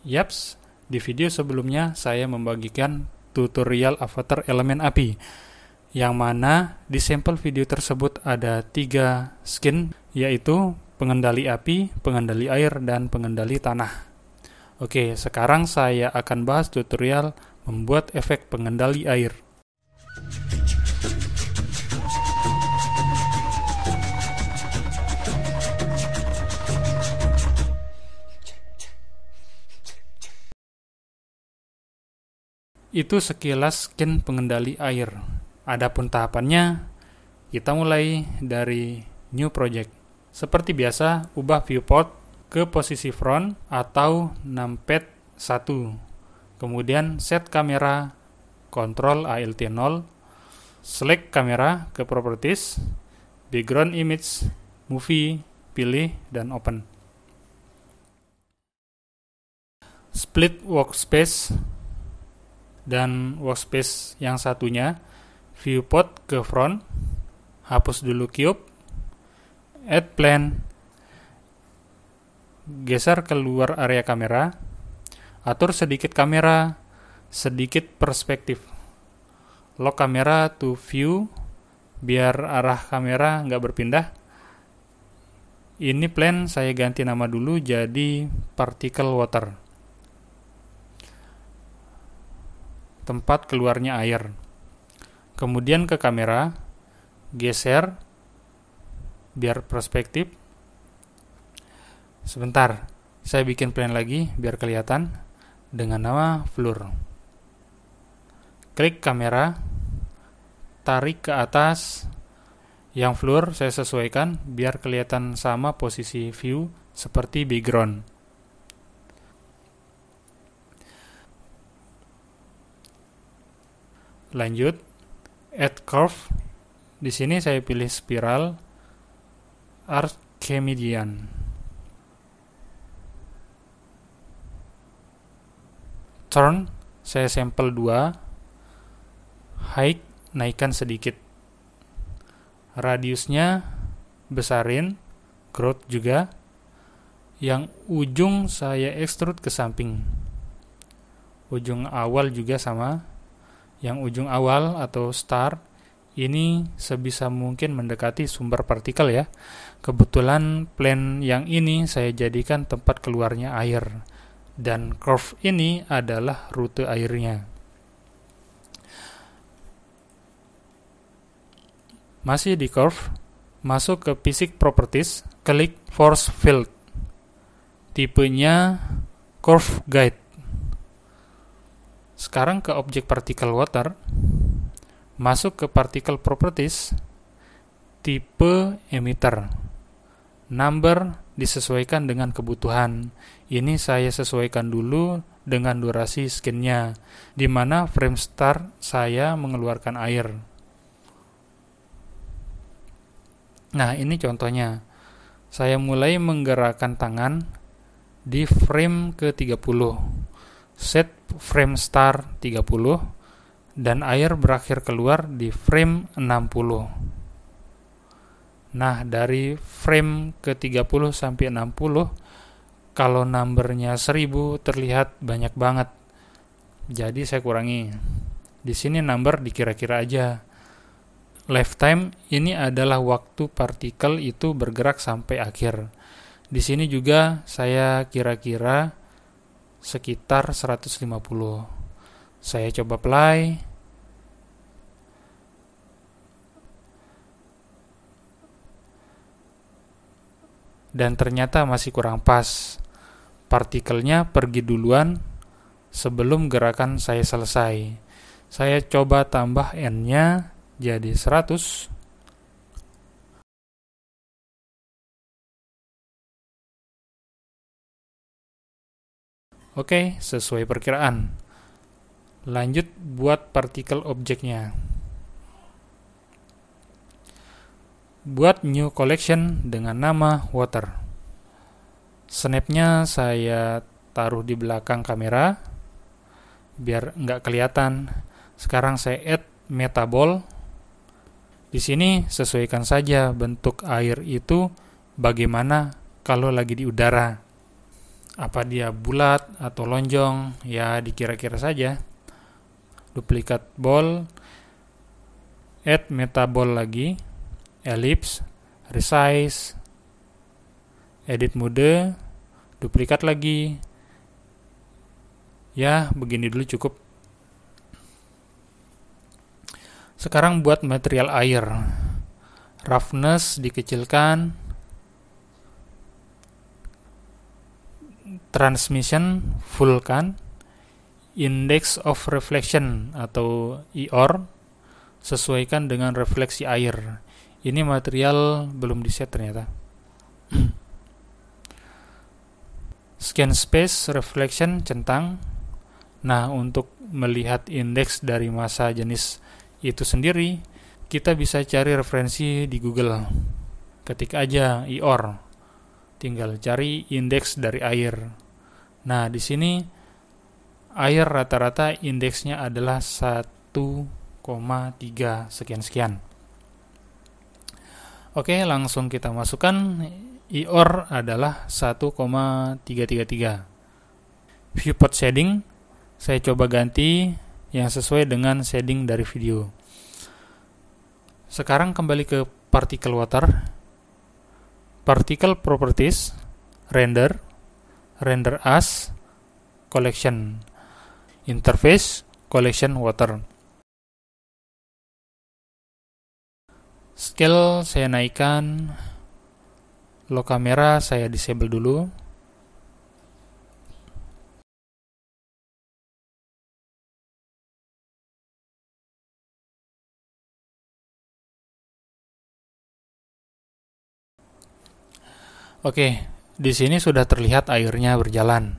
Yaps, di video sebelumnya saya membagikan tutorial avatar elemen api, yang mana di sampel video tersebut ada 3 skin, yaitu pengendali api, pengendali air, dan pengendali tanah. Oke, sekarang saya akan bahas tutorial membuat efek pengendali air. Itu sekilas skin pengendali air. Adapun tahapannya, kita mulai dari new project. Seperti biasa, ubah viewport ke posisi front atau numpad 1. Kemudian set kamera, Ctrl Alt 0, select kamera ke properties, background image, movie, pilih dan open. Split workspace dan workspace yang satunya, viewport ke front, hapus dulu cube, add plane, geser keluar area kamera, atur sedikit kamera, sedikit perspektif, lock kamera to view, biar arah kamera nggak berpindah. Ini plane saya ganti nama dulu jadi particle water, tempat keluarnya air. Kemudian ke kamera, geser biar perspektif. Sebentar, saya bikin plane lagi biar kelihatan dengan nama floor. Klik kamera, tarik ke atas. Yang floor saya sesuaikan biar kelihatan sama posisi view seperti background. Lanjut, add curve. Di sini saya pilih spiral Archimedean. Turn, saya sampel 2. Height, naikkan sedikit. Radiusnya besarin, growth juga. Yang ujung saya extrude ke samping. Ujung awal juga sama. Yang ujung awal atau start ini sebisa mungkin mendekati sumber partikel ya. Kebetulan plane yang ini saya jadikan tempat keluarnya air, dan curve ini adalah rute airnya. Masih di curve, masuk ke physics properties, klik force field, tipenya curve guide. Sekarang ke objek particle water, masuk ke particle properties, tipe emitter, number disesuaikan dengan kebutuhan. Ini saya sesuaikan dulu dengan durasi skinnya, di mana frame start saya mengeluarkan air. Nah, ini contohnya. Saya mulai menggerakkan tangan di frame ke-30. Set frame start 30 dan air berakhir keluar di frame 60. Nah, dari frame ke-30 sampai 60, kalau numbernya 1000 terlihat banyak banget. Jadi saya kurangi. Di sini number dikira-kira aja. Lifetime ini adalah waktu partikel itu bergerak sampai akhir. Di sini juga saya kira-kira sekitar 150. Saya coba play. Dan ternyata masih kurang pas. Partikelnya pergi duluan sebelum gerakan saya selesai. Saya coba tambah N-nya jadi 100. Oke, sesuai perkiraan. Lanjut buat partikel objeknya. Buat new collection dengan nama water. Snapnya saya taruh di belakang kamera biar nggak kelihatan. Sekarang saya add metaball. Di sini sesuaikan saja bentuk air itu bagaimana kalau lagi di udara. Apa dia bulat atau lonjong, ya dikira-kira saja. Duplikat ball, add meta ball lagi, ellipse, resize, edit mode, duplikat lagi. Ya, begini dulu cukup. Sekarang buat material air. Roughness dikecilkan. Transmission fullkan. Index of reflection atau IOR sesuaikan dengan refleksi air. Ini material belum di-set ternyata. Scan space reflection centang. Nah, untuk melihat indeks dari massa jenis itu sendiri, kita bisa cari referensi di Google. Ketik aja IOR, tinggal cari indeks dari air. Nah, di sini air rata-rata indeksnya adalah 1,3 sekian-sekian. Oke, langsung kita masukkan. IOR adalah 1,333. Viewport shading, saya coba ganti yang sesuai dengan shading dari video. Sekarang kembali ke particle water. Particle properties, render, render as, collection, interface, collection water. Scale saya naikkan, low camera saya disable dulu. Oke, di sini sudah terlihat airnya berjalan.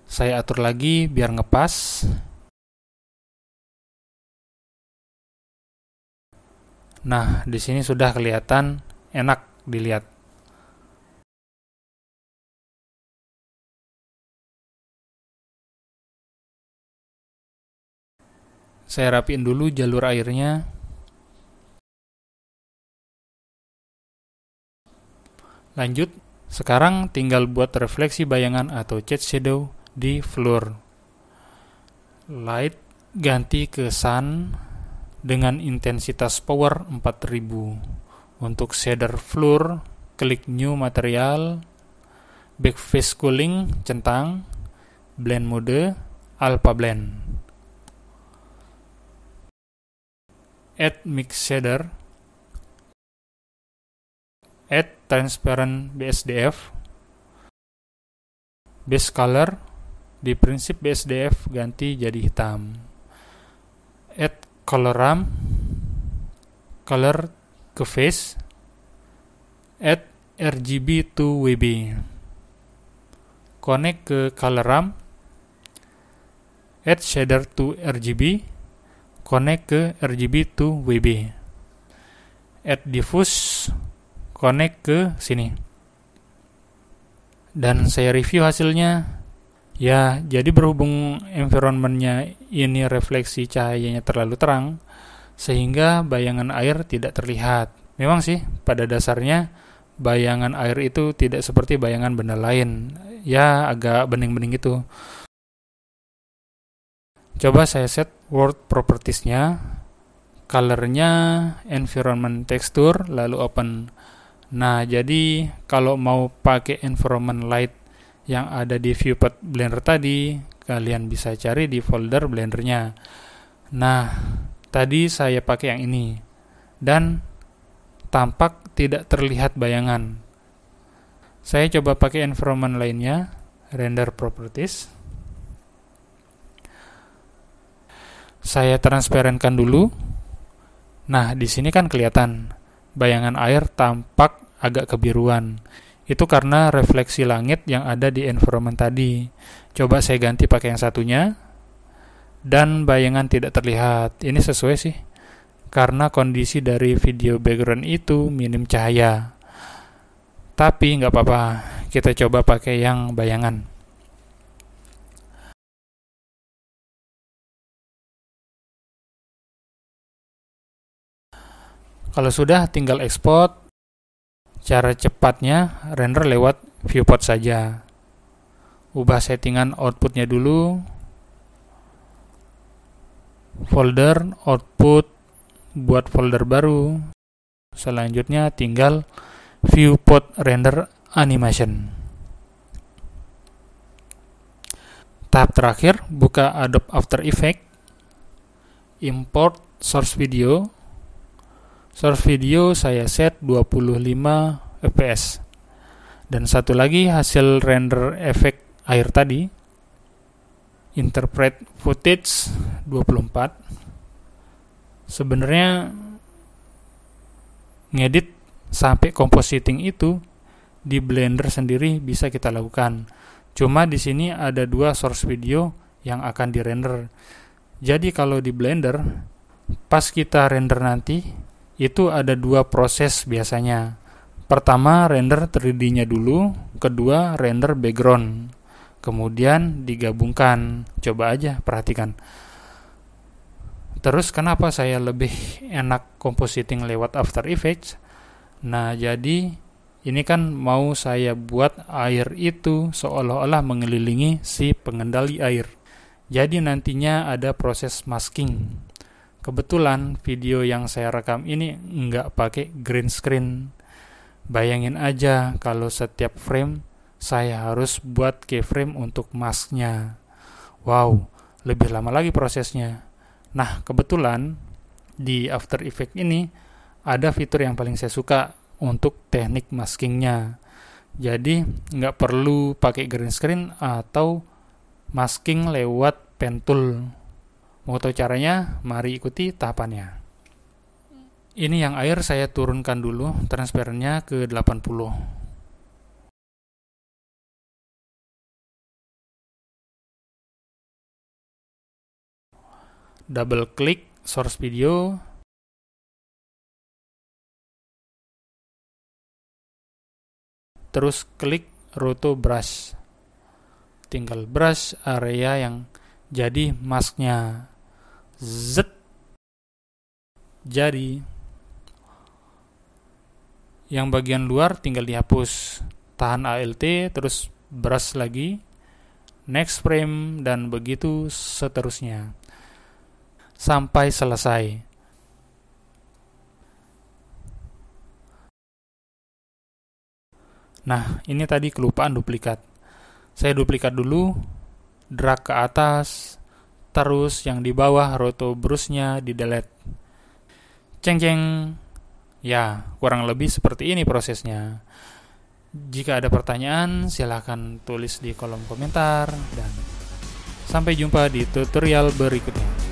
Saya atur lagi biar ngepas. Nah, di sini sudah kelihatan enak dilihat. Saya rapiin dulu jalur airnya. Lanjut, sekarang tinggal buat refleksi bayangan atau shade shadow di floor. Light ganti ke sun dengan intensitas power 4000. Untuk shader floor, klik new material, backface cooling centang, blend mode, alpha blend. Add mix shader, add transparent BSDF, base color, di prinsip BSDF ganti jadi hitam. Add color ramp, color ke face, add RGB to WB. Connect ke color ramp, add shader to RGB, connect ke RGB to WB. Add diffuse, connect ke sini. Dan saya review hasilnya. Ya, jadi berhubung environment-nya ini refleksi cahayanya terlalu terang, sehingga bayangan air tidak terlihat. Memang sih, pada dasarnya bayangan air itu tidak seperti bayangan benda lain. Ya, agak bening-bening gitu. Coba saya set world properties-nya, color-nya, environment texture, lalu open. Nah, jadi kalau mau pakai environment light yang ada di viewport blender tadi, kalian bisa cari di folder blendernya. Nah, tadi saya pakai yang ini, dan tampak tidak terlihat bayangan. Saya coba pakai environment lainnya, render properties. Saya transparankan dulu. Nah, di sini kan kelihatan bayangan air tampak agak kebiruan. Itu karena refleksi langit yang ada di environment tadi. Coba saya ganti pakai yang satunya, dan bayangan tidak terlihat. Ini sesuai sih, karena kondisi dari video background itu minim cahaya. Tapi nggak apa-apa, kita coba pakai yang bayangan. Kalau sudah, tinggal export. Cara cepatnya render lewat viewport saja. ubah settingan outputnya dulu, folder output, buat folder baru. Selanjutnya tinggal viewport render animation. Tahap terakhir, buka Adobe After Effects, import source video. Source video saya set 25 fps. Dan satu lagi hasil render efek air tadi, interpret footage 24. Sebenarnya ngedit sampai compositing itu di Blender sendiri bisa kita lakukan. Cuma di sini ada 2 source video yang akan dirender. Jadi kalau di Blender, pas kita render nanti, itu ada 2 proses biasanya. Pertama render 3D-nya dulu, kedua render background. Kemudian digabungkan. Coba aja perhatikan. Terus kenapa saya lebih enak compositing lewat After Effects? Nah, jadi ini kan mau saya buat air itu seolah-olah mengelilingi si pengendali air. Jadi nantinya ada proses masking. Kebetulan video yang saya rekam ini nggak pakai green screen. Bayangin aja kalau setiap frame saya harus buat keyframe untuk masknya. Wow, lebih lama lagi prosesnya. Nah, kebetulan di After Effects ini ada fitur yang paling saya suka untuk teknik maskingnya. Jadi nggak perlu pakai green screen atau masking lewat pen tool. Mau tahu caranya? Mari ikuti tahapannya. Ini yang air saya turunkan dulu transparannya ke 80. Double klik source video. Terus klik roto brush. Tinggal brush area yang jadi masknya. Zet. Jadi yang bagian luar tinggal dihapus. Tahan Alt terus brush lagi. Next frame dan begitu seterusnya. Sampai selesai. Nah, ini tadi kelupaan duplikat. Saya duplikat dulu, drag ke atas, terus yang di bawah roto brush-nya di delete. Ceng-ceng. Ya, kurang lebih seperti ini prosesnya. Jika ada pertanyaan, silahkan tulis di kolom komentar dan sampai jumpa di tutorial berikutnya.